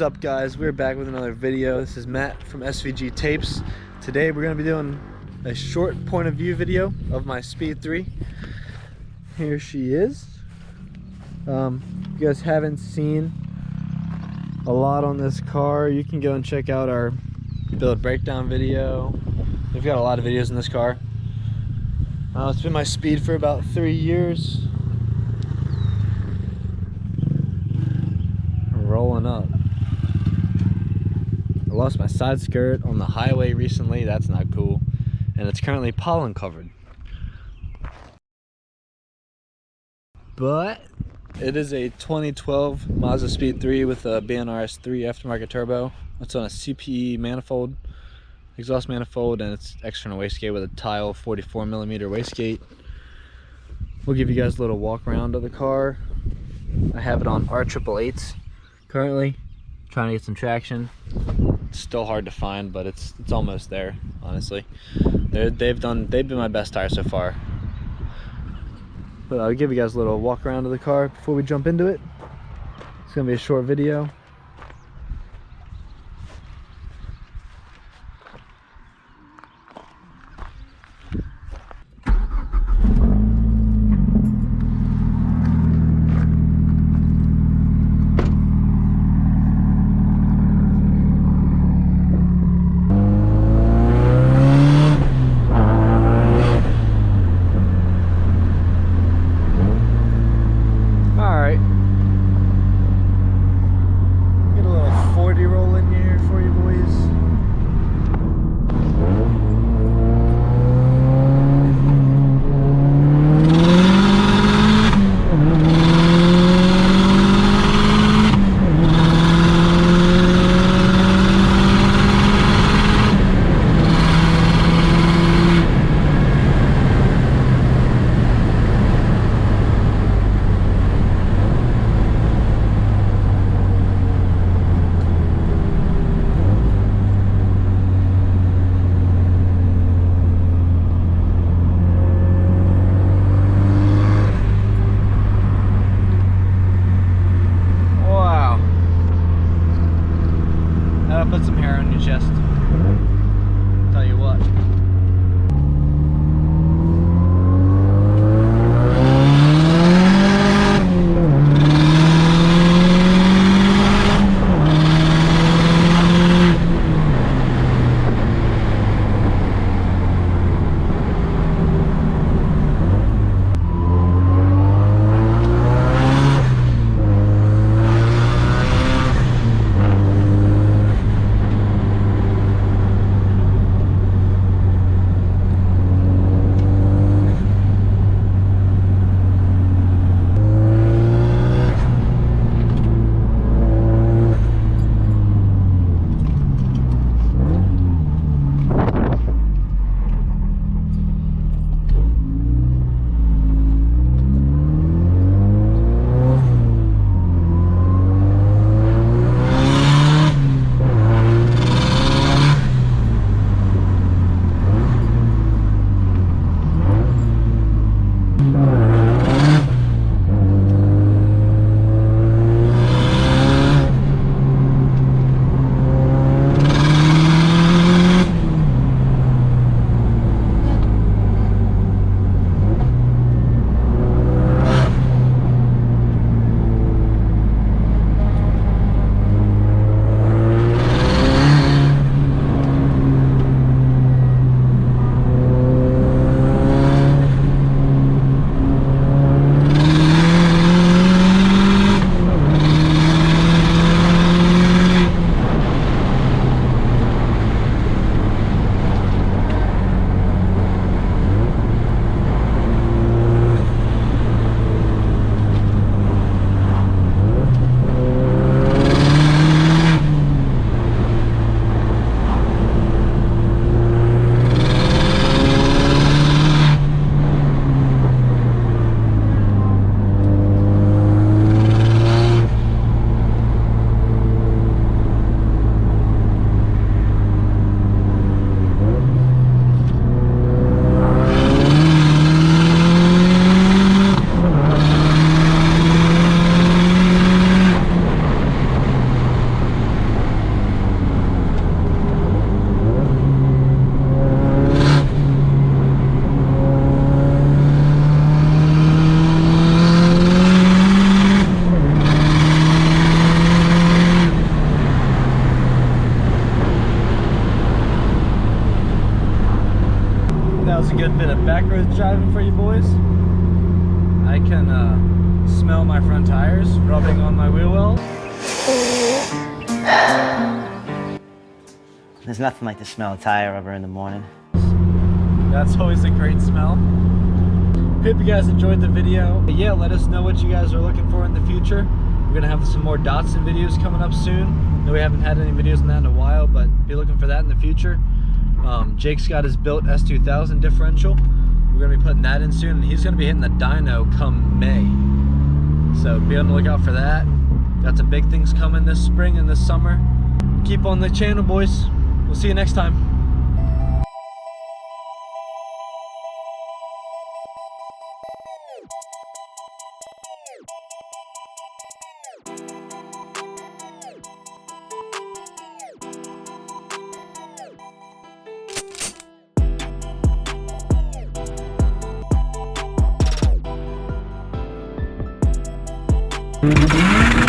up, guys? We're back with another video. This is Matt from SVG Tapes. Today we're going to be doing a short point of view video of my Speed 3. Here she is. You guys haven't seen a lot on this car, you can go and check out our build breakdown video. We've got a lot of videos in this car. It's been my Speed for about 3 years. Rolling up. I lost my side skirt on the highway recently. That's not cool. And it's currently pollen covered. But it is a 2012 Mazdaspeed3 with a BNRS 3 aftermarket turbo. It's on a CPE manifold, exhaust manifold, and it's external wastegate with a tile 44mm wastegate. We'll give you guys a little walk around of the car. I have it on R888s currently, trying to get some traction. It's still hard to find, but it's almost there, honestly. They've been my best tire so far. But I'll give you guys a little walk around of the car before we jump into it. It's gonna be a short video. Put some hair on your chest. Tell you what. was a good bit of backroads driving for you boys. I can smell my front tires rubbing on my wheel well. There's nothing like the smell of tire rubber in the morning. That's always a great smell. Hope you guys enjoyed the video. But yeah, let us know what you guys are looking for in the future. We're gonna have some more Datsun videos coming up soon. No, we haven't had any videos on that in a while, but be looking for that in the future. Jake's got his built S2000 differential. We're gonna be putting that in soon, and he's gonna be hitting the dyno come May. So be on the lookout for that. Got some big things coming this spring and this summer. Keep on the channel, boys. We'll see you next time. Mm-hmm.